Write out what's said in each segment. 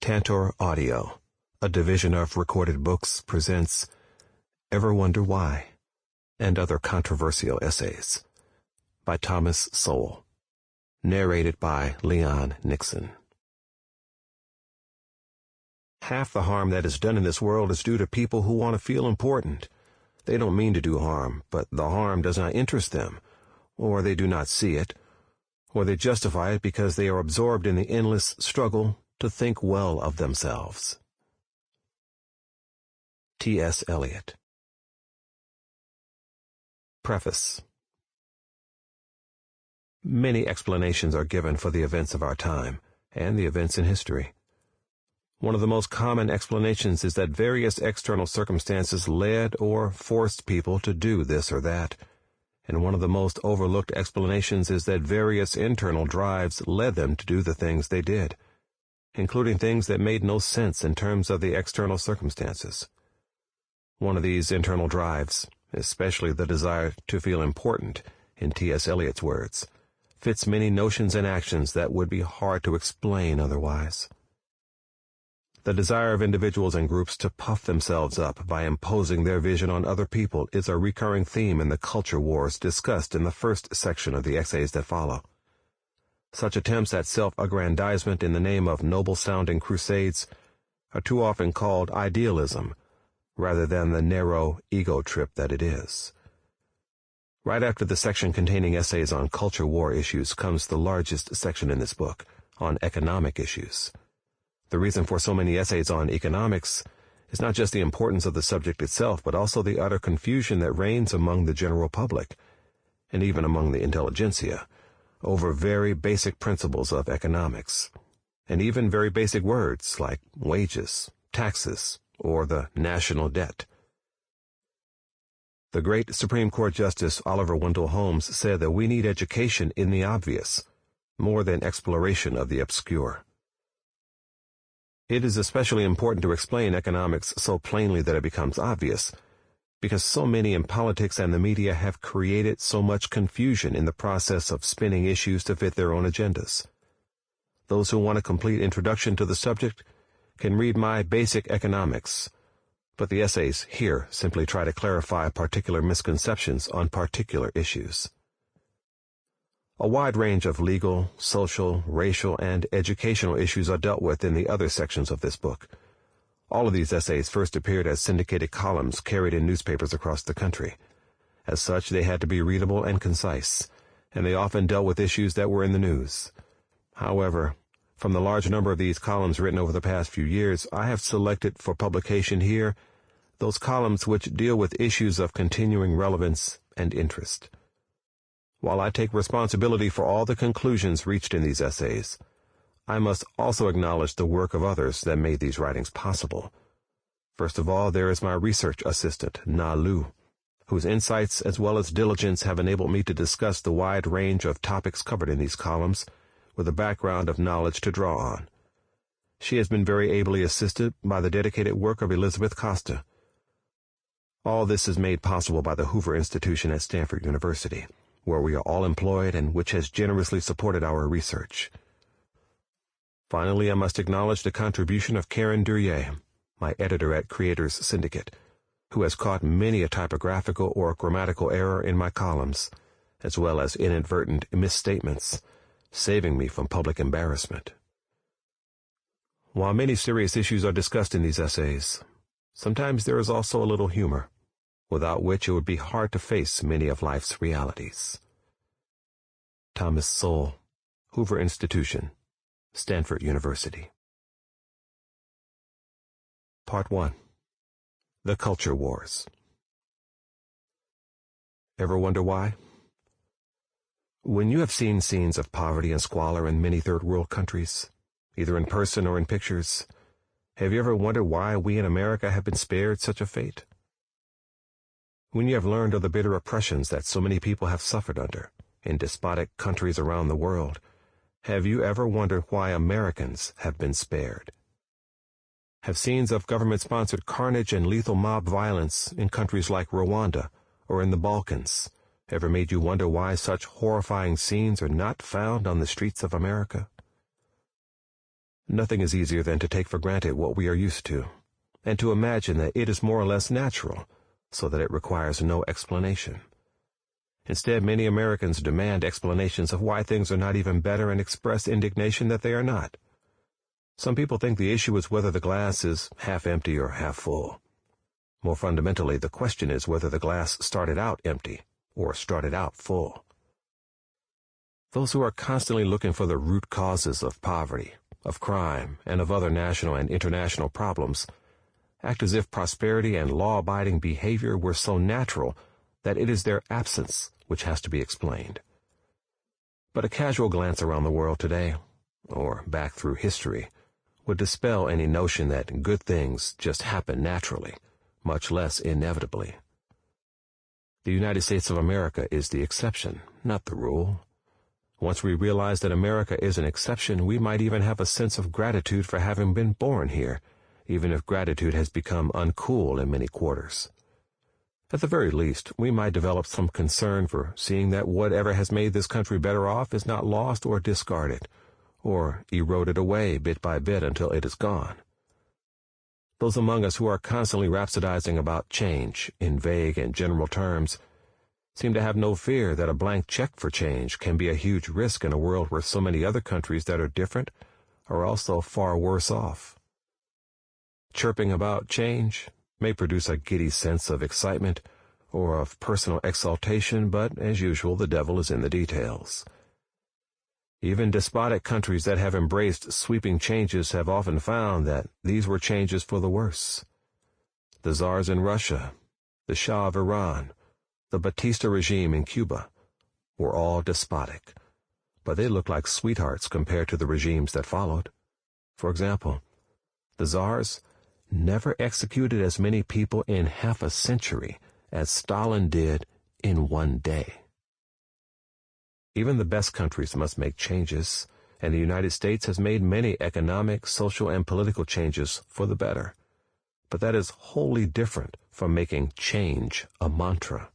Candor Audio, a division of Recorded Books, presents Ever Wonder Why? And Other Controversial Essays by Thomas Sowell. Narrated by Nixon. Half the harm that is done in this world is due to people who want to feel important. They don't mean to do harm, but the harm does not interest them, or they do not see it, or they justify it because they are absorbed in the endless struggle to think well of themselves. T.S. Eliot. Preface. Many explanations are given for the events of our time and the events in history. One of the most common explanations is that various external circumstances led or forced people to do this or that, and one of the most overlooked explanations is that various internal drives led them to do the things they did, including things that made no sense in terms of the external circumstances. One of these internal drives, especially the desire to feel important, in T.S. Eliot's words, fits many notions and actions that would be hard to explain otherwise. The desire of individuals and groups to puff themselves up by imposing their vision on other people is a recurring theme in the culture wars discussed in the first section of the essays that follow. Such attempts at self-aggrandizement in the name of noble-sounding crusades are too often called idealism, rather than the narrow ego trip that it is. Right after the section containing essays on culture war issues comes the largest section in this book, on economic issues. The reason for so many essays on economics is not just the importance of the subject itself, but also the utter confusion that reigns among the general public, and even among the intelligentsia, over very basic principles of economics, and even very basic words like wages, taxes, or the national debt. The great Supreme Court Justice Oliver Wendell Holmes said that we need education in the obvious, more than exploration of the obscure. It is especially important to explain economics so plainly that it becomes obvious, because so many in politics and the media have created so much confusion in the process of spinning issues to fit their own agendas. Those who want a complete introduction to the subject can read my Basic Economics, but the essays here simply try to clarify particular misconceptions on particular issues. A wide range of legal, social, racial, and educational issues are dealt with in the other sections of this book. All of these essays first appeared as syndicated columns carried in newspapers across the country. As such, they had to be readable and concise, and they often dealt with issues that were in the news. However, from the large number of these columns written over the past few years, I have selected for publication here those columns which deal with issues of continuing relevance and interest. While I take responsibility for all the conclusions reached in these essays, I must also acknowledge the work of others that made these writings possible. First of all, there is my research assistant, Na Lu, whose insights as well as diligence have enabled me to discuss the wide range of topics covered in these columns, with a background of knowledge to draw on. She has been very ably assisted by the dedicated work of Elizabeth Costa. All this is made possible by the Hoover Institution at Stanford University, where we are all employed and which has generously supported our research. Finally, I must acknowledge the contribution of Karen Duryea, my editor at Creators Syndicate, who has caught many a typographical or grammatical error in my columns, as well as inadvertent misstatements, saving me from public embarrassment. While many serious issues are discussed in these essays, sometimes there is also a little humor, without which it would be hard to face many of life's realities. Thomas Sowell, Hoover Institution, Stanford University. Part 1. The Culture Wars. Ever wonder why? When you have seen scenes of poverty and squalor in many third-world countries, either in person or in pictures, have you ever wondered why we in America have been spared such a fate? When you have learned of the bitter oppressions that so many people have suffered under in despotic countries around the world, have you ever wondered why Americans have been spared? Have scenes of government-sponsored carnage and lethal mob violence in countries like Rwanda or in the Balkans ever made you wonder why such horrifying scenes are not found on the streets of America? Nothing is easier than to take for granted what we are used to, and to imagine that it is more or less natural, so that it requires no explanation. Instead, many Americans demand explanations of why things are not even better and express indignation that they are not. Some people think the issue is whether the glass is half empty or half full. More fundamentally, the question is whether the glass started out empty or started out full. Those who are constantly looking for the root causes of poverty, of crime, and of other national and international problems act as if prosperity and law-abiding behavior were so natural that it is their absence which has to be explained. But a casual glance around the world today, or back through history, would dispel any notion that good things just happen naturally, much less inevitably. The United States of America is the exception, not the rule. Once we realize that America is an exception, we might even have a sense of gratitude for having been born here, even if gratitude has become uncool in many quarters. At the very least, we might develop some concern for seeing that whatever has made this country better off is not lost or discarded, or eroded away bit by bit until it is gone. Those among us who are constantly rhapsodizing about change in vague and general terms seem to have no fear that a blank check for change can be a huge risk in a world where so many other countries that are different are also far worse off. Chirping about change may produce a giddy sense of excitement or of personal exaltation, but, as usual, the devil is in the details. Even despotic countries that have embraced sweeping changes have often found that these were changes for the worse. The czars in Russia, the Shah of Iran, the Batista regime in Cuba were all despotic, but they looked like sweethearts compared to the regimes that followed. For example, the czars never executed as many people in half a century as Stalin did in one day. Even the best countries must make changes, and the United States has made many economic, social, and political changes for the better. But that is wholly different from making change a mantra.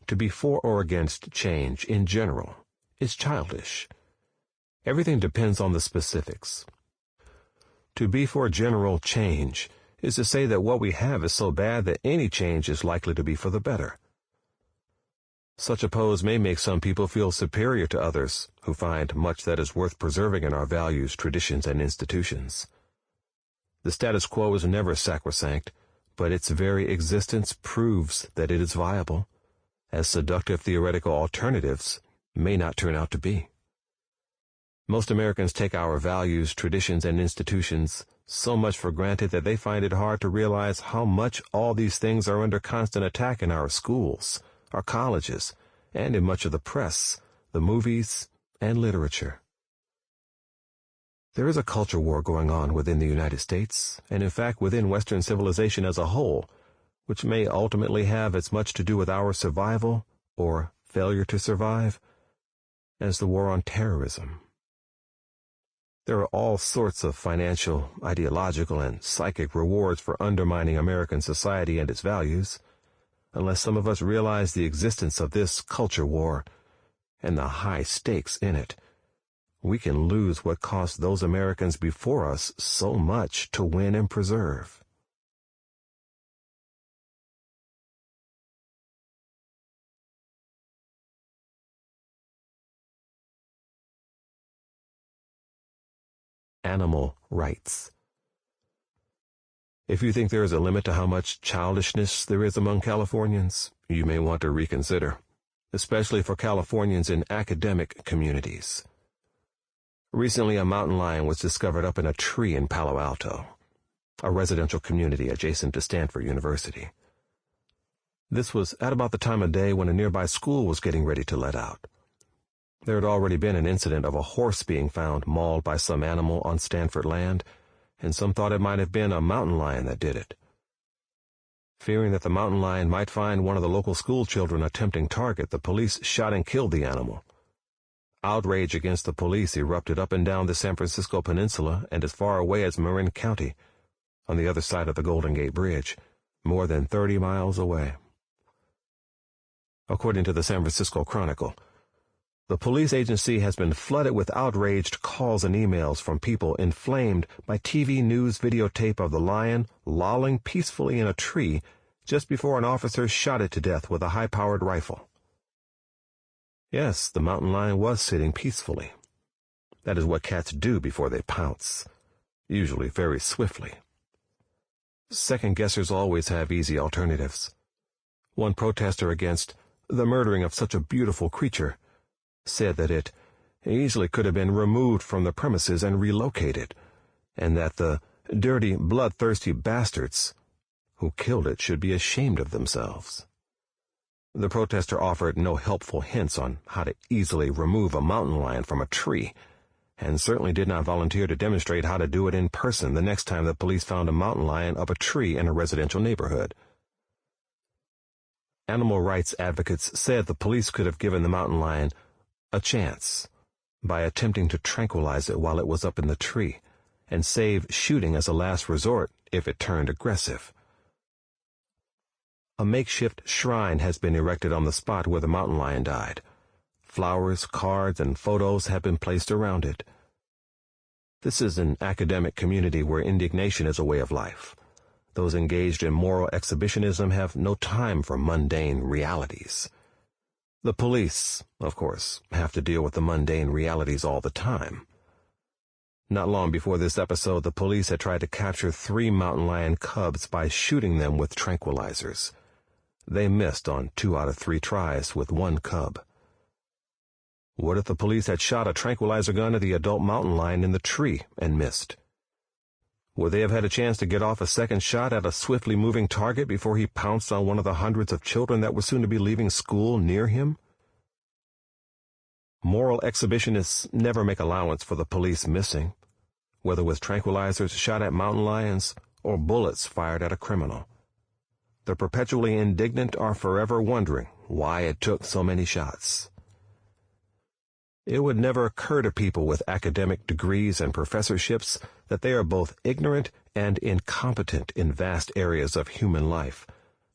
To be for or against change in general is childish. Everything depends on the specifics. To be for general change is to say that what we have is so bad that any change is likely to be for the better. Such a pose may make some people feel superior to others who find much that is worth preserving in our values, traditions, and institutions. The status quo is never sacrosanct, but its very existence proves that it is viable, as seductive theoretical alternatives may not turn out to be. Most Americans take our values, traditions, and institutions so much for granted that they find it hard to realize how much all these things are under constant attack in our schools, our colleges, and in much of the press, the movies, and literature. There is a culture war going on within the United States, and in fact within Western civilization as a whole, which may ultimately have as much to do with our survival, or failure to survive, as the war on terrorism. There are all sorts of financial, ideological, and psychic rewards for undermining American society and its values, unless some of us realize the existence of this culture war and the high stakes in it. We can lose what cost those Americans before us so much to win and preserve. Animal rights. If you think there is a limit to how much childishness there is among Californians, you may want to reconsider, especially for Californians in academic communities. Recently, a mountain lion was discovered up in a tree in Palo Alto, a residential community adjacent to Stanford University. This was at about the time of day when a nearby school was getting ready to let out. There had already been an incident of a horse being found mauled by some animal on Stanford land, and some thought it might have been a mountain lion that did it. Fearing that the mountain lion might find one of the local school children a tempting target, the police shot and killed the animal. Outrage against the police erupted up and down the San Francisco Peninsula and as far away as Marin County, on the other side of the Golden Gate Bridge, more than 30 miles away. According to the San Francisco Chronicle, The police agency has been flooded with outraged calls and emails from people inflamed by TV news videotape of the lion lolling peacefully in a tree just before an officer shot it to death with a high-powered rifle. Yes, the mountain lion was sitting peacefully. That is what cats do before they pounce, usually very swiftly. Second-guessers always have easy alternatives. One protester against the murdering of such a beautiful creature said that it easily could have been removed from the premises and relocated, and that the dirty, bloodthirsty bastards who killed it should be ashamed of themselves. The protester offered no helpful hints on how to easily remove a mountain lion from a tree, and certainly did not volunteer to demonstrate how to do it in person the next time the police found a mountain lion up a tree in a residential neighborhood. Animal rights advocates said the police could have given the mountain lion a chance by attempting to tranquilize it while it was up in the tree, and save shooting as a last resort if it turned aggressive. A makeshift shrine has been erected on the spot where the mountain lion died. Flowers, cards, and photos have been placed around it. This is an academic community where indignation is a way of life. Those engaged in moral exhibitionism have no time for mundane realities. The police, of course, have to deal with the mundane realities all the time. Not long before this episode, the police had tried to capture 3 mountain lion cubs by shooting them with tranquilizers. They missed on 2 out of 3 tries with 1 cub. What if the police had shot a tranquilizer gun at the adult mountain lion in the tree and missed? Would they have had a chance to get off a second shot at a swiftly moving target before he pounced on one of the hundreds of children that were soon to be leaving school near him? Moral exhibitionists never make allowance for the police missing, whether with tranquilizers shot at mountain lions or bullets fired at a criminal. The perpetually indignant are forever wondering why it took so many shots. It would never occur to people with academic degrees and professorships that they are both ignorant and incompetent in vast areas of human life,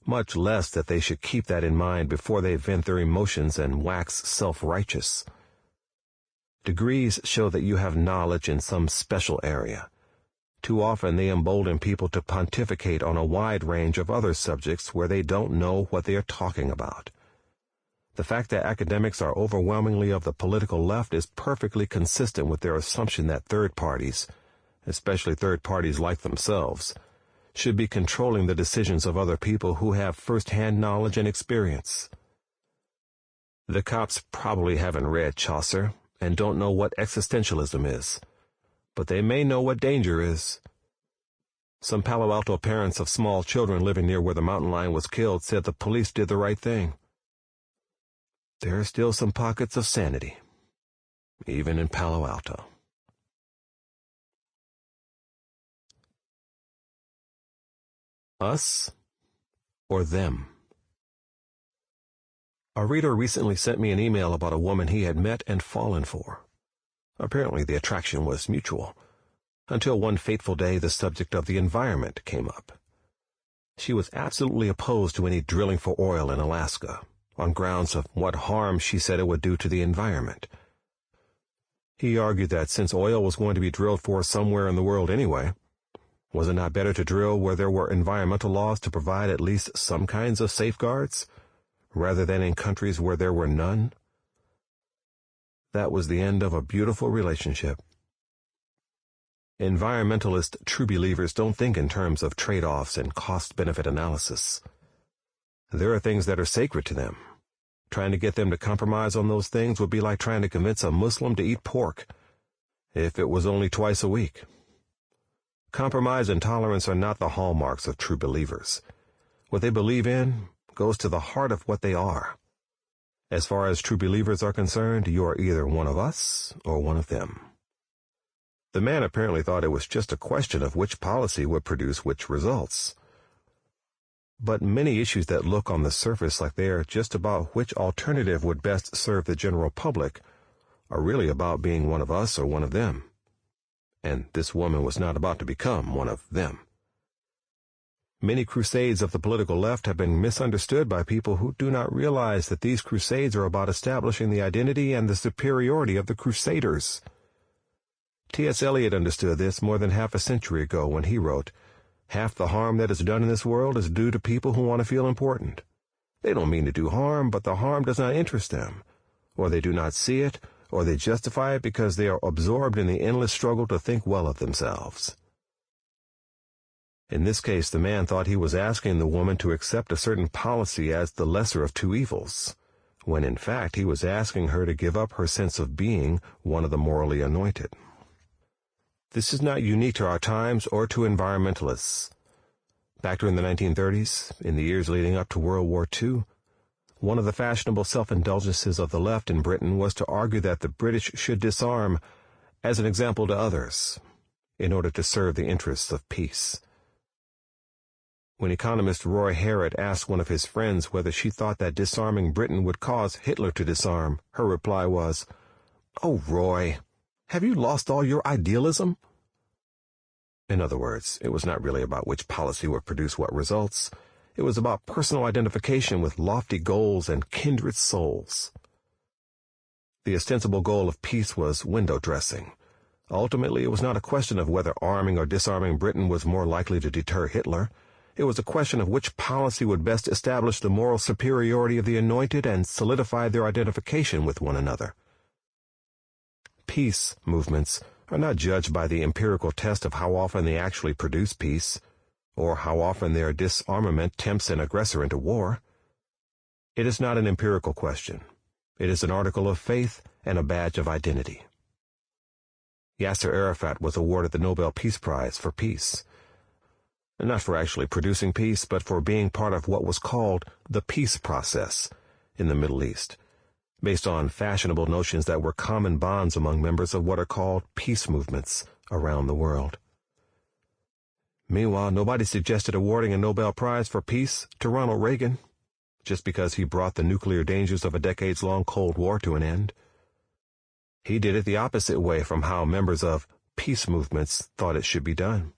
much less that they should keep that in mind before they vent their emotions and wax self-righteous. Degrees show that you have knowledge in some special area. Too often they embolden people to pontificate on a wide range of other subjects where they don't know what they are talking about. The fact that academics are overwhelmingly of the political left is perfectly consistent with their assumption that third parties, especially third parties like themselves, should be controlling the decisions of other people who have first-hand knowledge and experience. The cops probably haven't read Chaucer and don't know what existentialism is, but they may know what danger is. Some Palo Alto parents of small children living near where the mountain lion was killed said the police did the right thing. There are still some pockets of sanity, even in Palo Alto. Us or them? A reader recently sent me an email about a woman he had met and fallen for. Apparently the attraction was mutual, until one fateful day the subject of the environment came up. She was absolutely opposed to any drilling for oil in Alaska, on grounds of what harm she said it would do to the environment. He argued that since oil was going to be drilled for somewhere in the world anyway, was it not better to drill where there were environmental laws to provide at least some kinds of safeguards, rather than in countries where there were none? That was the end of a beautiful relationship. Environmentalist true believers don't think in terms of trade-offs and cost-benefit analysis. There are things that are sacred to them. Trying to get them to compromise on those things would be like trying to convince a Muslim to eat pork, if it was only twice a week. Compromise and tolerance are not the hallmarks of true believers. What they believe in goes to the heart of what they are. As far as true believers are concerned, you are either one of us or one of them. The man apparently thought it was just a question of which policy would produce which results. But many issues that look on the surface like they are just about which alternative would best serve the general public are really about being one of us or one of them. And this woman was not about to become one of them. Many crusades of the political left have been misunderstood by people who do not realize that these crusades are about establishing the identity and the superiority of the crusaders. T.S. Eliot understood this more than half a century ago when he wrote, "Half the harm that is done in this world is due to people who want to feel important. They don't mean to do harm, but the harm does not interest them, or they do not see it, or they justify it because they are absorbed in the endless struggle to think well of themselves." In this case, the man thought he was asking the woman to accept a certain policy as the lesser of two evils, when in fact he was asking her to give up her sense of being one of the morally anointed. This is not unique to our times or to environmentalists. Back during the 1930s, in the years leading up to World War II, one of the fashionable self-indulgences of the left in Britain was to argue that the British should disarm as an example to others, in order to serve the interests of peace. When economist Roy Harrod asked one of his friends whether she thought that disarming Britain would cause Hitler to disarm, her reply was, "Oh, Roy, have you lost all your idealism?" In other words, it was not really about which policy would produce what results. It was about personal identification with lofty goals and kindred souls. The ostensible goal of peace was window dressing. Ultimately, it was not a question of whether arming or disarming Britain was more likely to deter Hitler. It was a question of which policy would best establish the moral superiority of the anointed and solidify their identification with one another. Peace movements are not judged by the empirical test of how often they actually produce peace, or how often their disarmament tempts an aggressor into war. It is not an empirical question. It is an article of faith and a badge of identity. Yasser Arafat was awarded the Nobel Peace Prize for peace, not for actually producing peace, but for being part of what was called the peace process in the Middle East, based on fashionable notions that were common bonds among members of what are called peace movements around the world. Meanwhile, nobody suggested awarding a Nobel Prize for peace to Ronald Reagan, just because he brought the nuclear dangers of a decades-long Cold War to an end. He did it the opposite way from how members of peace movements thought it should be done.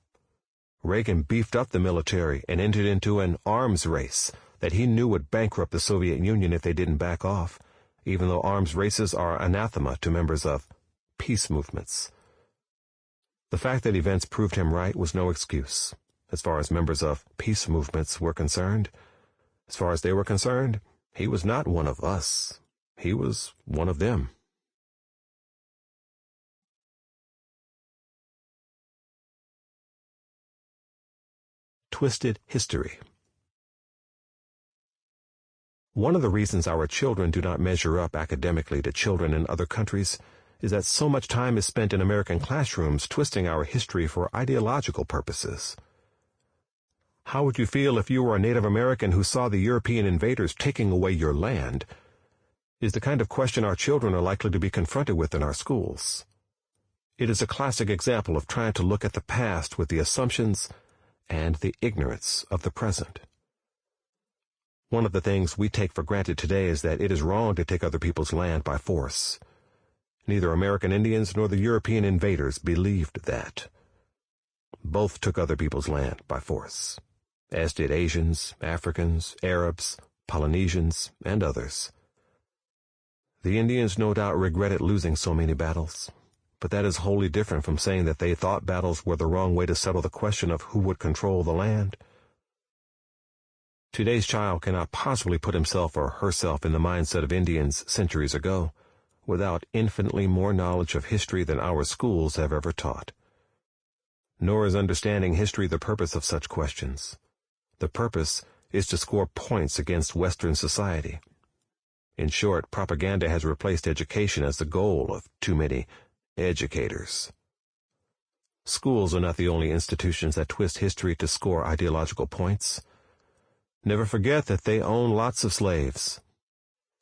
Reagan beefed up the military and entered into an arms race that he knew would bankrupt the Soviet Union if they didn't back off, even though arms races are anathema to members of peace movements. The fact that events proved him right was no excuse, as far as members of peace movements were concerned. As far as they were concerned, he was not one of us. He was one of them. Twisted history. One of the reasons our children do not measure up academically to children in other countries is that so much time is spent in American classrooms twisting our history for ideological purposes. How would you feel if you were a Native American who saw the European invaders taking away your land? Is the kind of question our children are likely to be confronted with in our schools. It is a classic example of trying to look at the past with the assumptions and the ignorance of the present. One of the things we take for granted today is that it is wrong to take other people's land by force. Neither American Indians nor the European invaders believed that. Both took other people's land by force, as did Asians, Africans, Arabs, Polynesians, and others. The Indians no doubt regretted losing so many battles, but that is wholly different from saying that they thought battles were the wrong way to settle the question of who would control the land. Today's child cannot possibly put himself or herself in the mindset of Indians centuries ago, without infinitely more knowledge of history than our schools have ever taught. Nor is understanding history the purpose of such questions. The purpose is to score points against Western society. In short, propaganda has replaced education as the goal of too many educators. Schools are not the only institutions that twist history to score ideological points. Never forget that they own lots of slaves,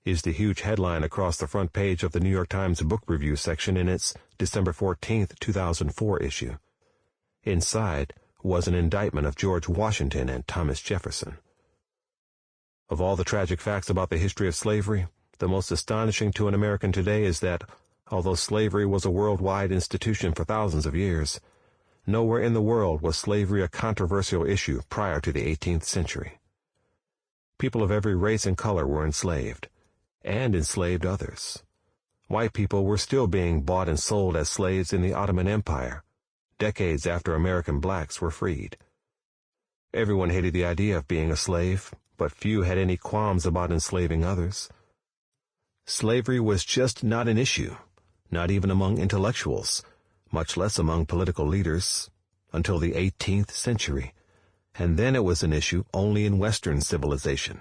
is the huge headline across the front page of the New York Times Book Review section in its December 14, 2004 issue. Inside was an indictment of George Washington and Thomas Jefferson. Of all the tragic facts about the history of slavery, the most astonishing to an American today is that, although slavery was a worldwide institution for thousands of years, Nowhere in the world was slavery a controversial issue prior to the 18th century. People of every race and color were enslaved, and enslaved others. White people were still being bought and sold as slaves in the Ottoman Empire, decades after American blacks were freed. Everyone hated the idea of being a slave, but few had any qualms about enslaving others. Slavery was just not an issue, not even among intellectuals, much less among political leaders, until the 18th century, and then it was an issue only in Western civilization.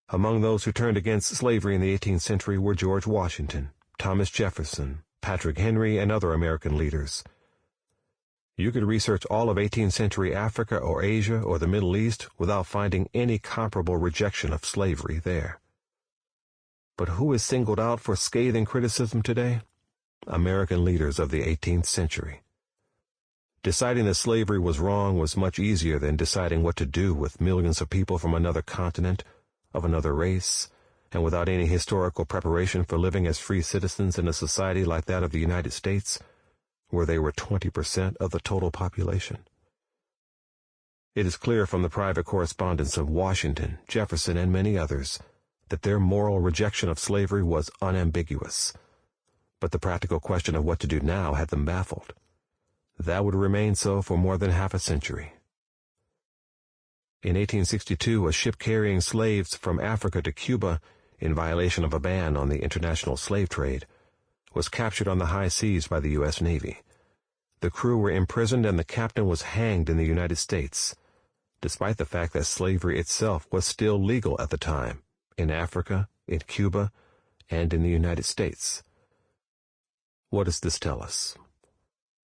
Among those who turned against slavery in the 18th century were George Washington, Thomas Jefferson, Patrick Henry, and other American leaders. You could research all of 18th century Africa or Asia or the Middle East without finding any comparable rejection of slavery there. But who is singled out for scathing criticism today? American leaders of the 18th century. Deciding that slavery was wrong was much easier than deciding what to do with millions of people from another continent, of another race, and without any historical preparation for living as free citizens in a society like that of the United States, where they were 20% of the total population. It is clear from the private correspondence of Washington, Jefferson, and many others that their moral rejection of slavery was unambiguous. But the practical question of what to do now had them baffled. That would remain so for more than half a century. In 1862, a ship carrying slaves from Africa to Cuba, in violation of a ban on the international slave trade, was captured on the high seas by the U.S. Navy. The crew were imprisoned and the captain was hanged in the United States, despite the fact that slavery itself was still legal at the time, in Africa, in Cuba, and in the United States. What does this tell us?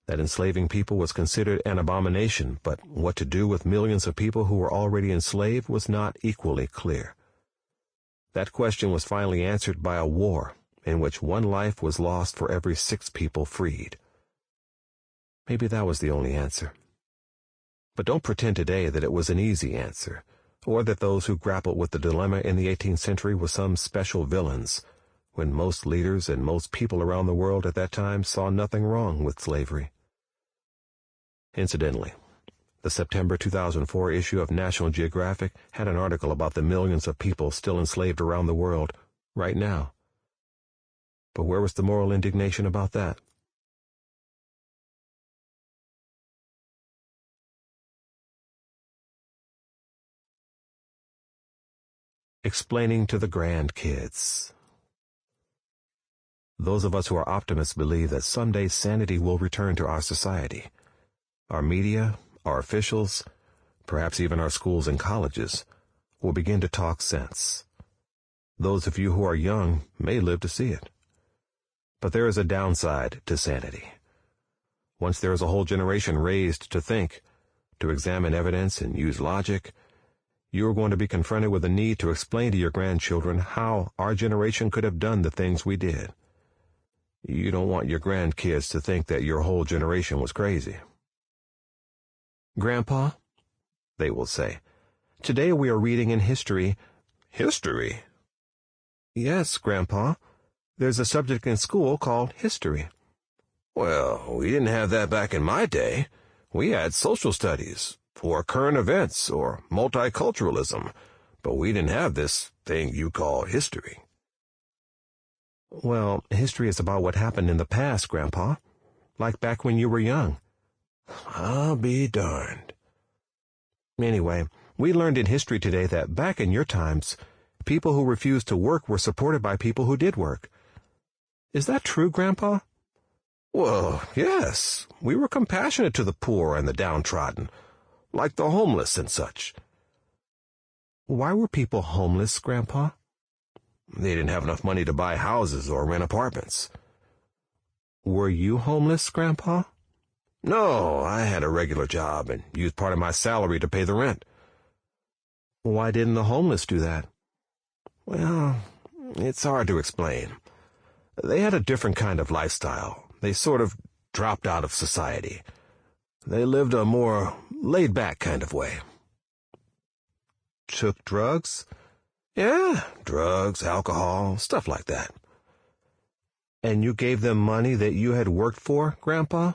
That enslaving people was considered an abomination, but what to do with millions of people who were already enslaved was not equally clear. That question was finally answered by a war in which one life was lost for every 6 people freed. Maybe that was the only answer. But don't pretend today that it was an easy answer, or that those who grappled with the dilemma in the 18th century were some special villains, when most leaders and most people around the world at that time saw nothing wrong with slavery. Incidentally, the September 2004 issue of National Geographic had an article about the millions of people still enslaved around the world, right now. But where was the moral indignation about that? Explaining to the grandkids. Those of us who are optimists believe that someday sanity will return to our society. Our media, our officials, perhaps even our schools and colleges, will begin to talk sense. Those of you who are young may live to see it. But there is a downside to sanity. Once there is a whole generation raised to think, to examine evidence and use logic, you are going to be confronted with the need to explain to your grandchildren how our generation could have done the things we did. You don't want your grandkids to think that your whole generation was crazy. "Grandpa," they will say, "today we are reading in history." "History?" "Yes, Grandpa. There's a subject in school called history." "Well, we didn't have that back in my day. We had social studies, or current events, or multiculturalism, but we didn't have this thing you call history." "Well, history is about what happened in the past, Grandpa, like back when you were young." "I'll be darned." "Anyway, we learned in history today that back in your times, people who refused to work were supported by people who did work. Is that true, Grandpa?" "Well, yes. We were compassionate to the poor and the downtrodden, like the homeless and such." "Why were people homeless, Grandpa?" "They didn't have enough money to buy houses or rent apartments." "Were you homeless, Grandpa?" "No, I had a regular job and used part of my salary to pay the rent." "Why didn't the homeless do that?" "Well, it's hard to explain. They had a different kind of lifestyle. They sort of dropped out of society. They lived a more laid-back kind of way." "Took drugs?" "Yeah, drugs, alcohol, stuff like that." "And you gave them money that you had worked for, Grandpa?"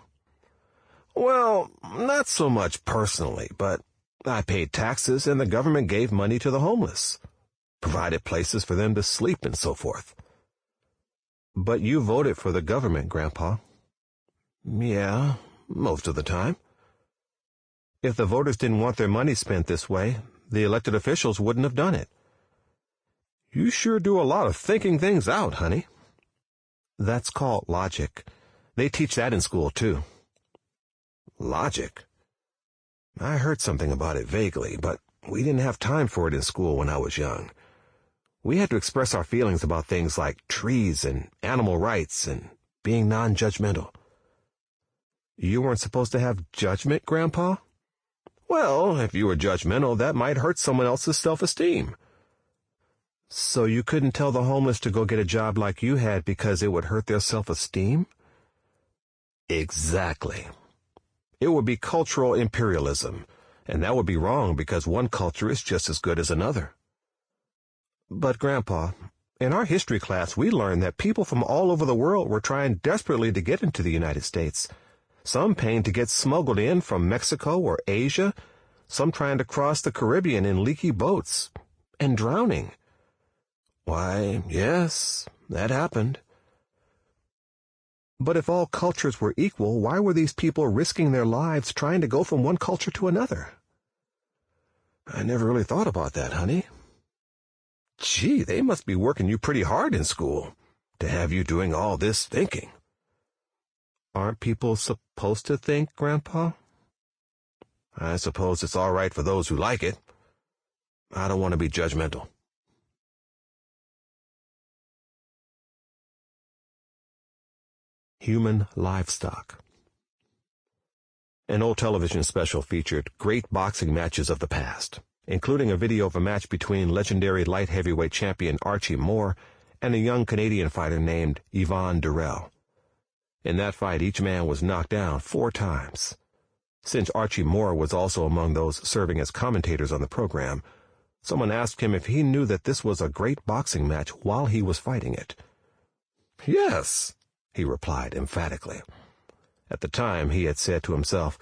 Well, not so much personally, but I paid taxes and the government gave money to the homeless, provided places for them to sleep and so forth. But you voted for the government, Grandpa. Yeah, most of the time. If the voters didn't want their money spent this way, the elected officials wouldn't have done it. You sure do a lot of thinking things out, honey. That's called logic. They teach that in school, too. Logic? I heard something about it vaguely, but we didn't have time for it in school when I was young. We had to express our feelings about things like trees and animal rights and being non-judgmental. You weren't supposed to have judgment, Grandpa? Well, if you were judgmental, that might hurt someone else's self-esteem. So you couldn't tell the homeless to go get a job like you had because it would hurt their self-esteem? Exactly. It would be cultural imperialism, and that would be wrong because one culture is just as good as another. But, Grandpa, in our history class we learned that people from all over the world were trying desperately to get into the United States. Some paying to get smuggled in from Mexico or Asia, some trying to cross the Caribbean in leaky boats, and drowning. Why, yes, that happened. But if all cultures were equal, why were these people risking their lives trying to go from one culture to another? I never really thought about that, honey. Gee, they must be working you pretty hard in school to have you doing all this thinking. Aren't people supposed to think, Grandpa? I suppose it's all right for those who like it. I don't want to be judgmental. Human livestock. An old television special featured great boxing matches of the past, including a video of a match between legendary light heavyweight champion Archie Moore and a young Canadian fighter named Yvon Durrell. In that fight, each man was knocked down 4 times. Since Archie Moore was also among those serving as commentators on the program, someone asked him if he knew that this was a great boxing match while he was fighting it. Yes, he replied emphatically. At the time, he had said to himself,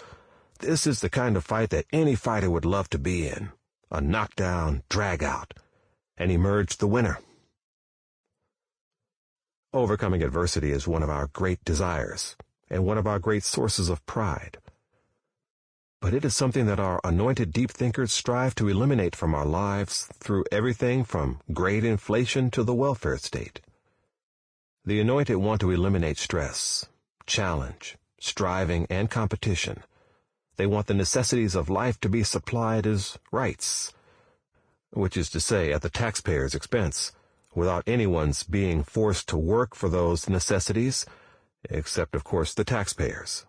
"This is the kind of fight that any fighter would love to be in, a knockdown, drag-out," and emerged the winner. Overcoming adversity is one of our great desires, and one of our great sources of pride. But it is something that our anointed deep thinkers strive to eliminate from our lives through everything from great inflation to the welfare state. The anointed want to eliminate stress, challenge, striving, and competition. They want the necessities of life to be supplied as rights, which is to say, at the taxpayer's expense, without anyone's being forced to work for those necessities, except, of course, the taxpayers.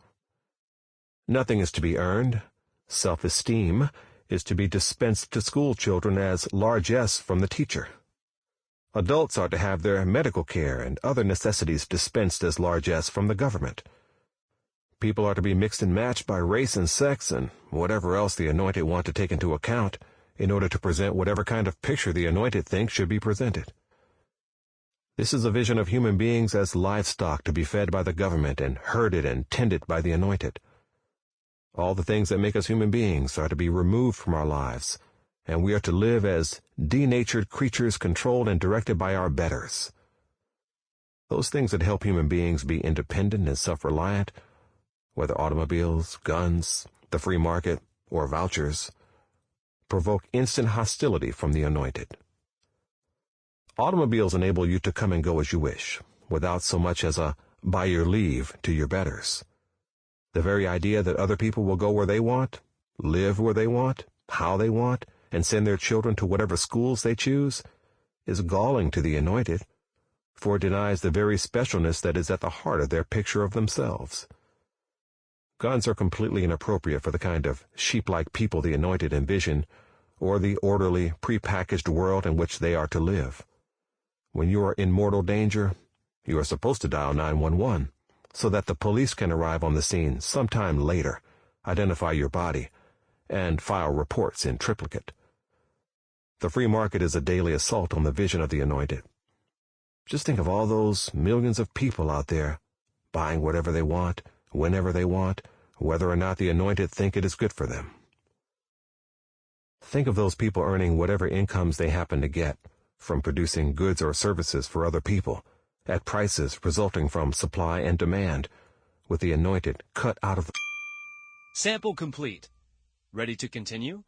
Nothing is to be earned. Self-esteem is to be dispensed to school children as largesse from the teacher. Adults are to have their medical care and other necessities dispensed as largesse from the government. People are to be mixed and matched by race and sex and whatever else the anointed want to take into account in order to present whatever kind of picture the anointed think should be presented. This is a vision of human beings as livestock to be fed by the government and herded and tended by the anointed. All the things that make us human beings are to be removed from our lives, and we are to live as denatured creatures controlled and directed by our betters. Those things that help human beings be independent and self-reliant, whether automobiles, guns, the free market, or vouchers, provoke instant hostility from the anointed. Automobiles enable you to come and go as you wish, without so much as a "by your leave" to your betters. The very idea that other people will go where they want, live where they want, how they want, and send their children to whatever schools they choose, is galling to the anointed, for it denies the very specialness that is at the heart of their picture of themselves. Guns are completely inappropriate for the kind of sheep-like people the anointed envision, or the orderly, prepackaged world in which they are to live. When you are in mortal danger, you are supposed to dial 911, so that the police can arrive on the scene sometime later, identify your body, and file reports in triplicate. The free market is a daily assault on the vision of the anointed. Just think of all those millions of people out there, buying whatever they want, whenever they want, whether or not the anointed think it is good for them. Think of those people earning whatever incomes they happen to get from producing goods or services for other people, at prices resulting from supply and demand, with the anointed cut out of the... Sample complete. Ready to continue?